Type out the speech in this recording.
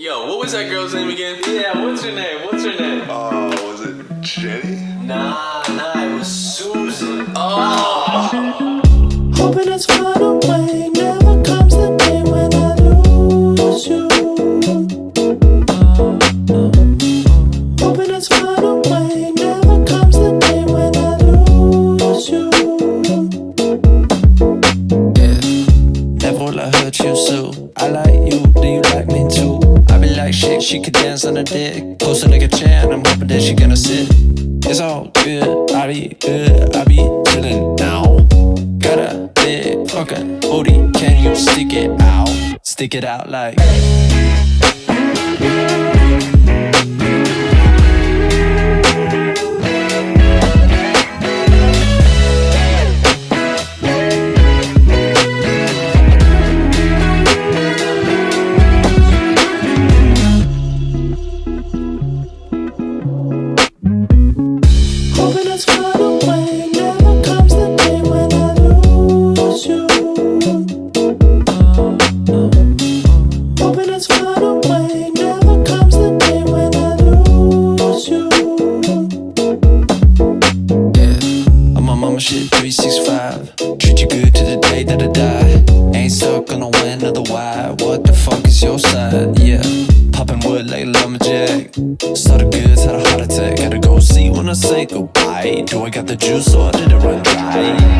Yo, what was that girl's name again? Yeah, what's her name? Was it Jenny? Nah, it was Susan. Oh! Hoping it's far away. Never comes the day when I lose you. Hoping it's far away. Never comes the day when I lose you. Yeah. Never will I hurt you, so I like you, do you like me too? I be like shit, she could dance on a dick. Post a nigga chair and I'm hoping that she gonna sit. It's all good, I be chillin' now. Got a big fucking booty, can you stick it out? Stick it out like Hoping it's far away. Never comes the day when I lose you. Hoping it's far away. Never comes the day when I lose you. yeah. I'm on mama shit 365. Treat you good to the day that I die. Ain't stuck on a win or the why. What the fuck is your side? Yeah. Popping wood like a lumberjack. Started goods, had a heart attack. Gotta go see when I say goodbye. Do I got the juice or did it run dry?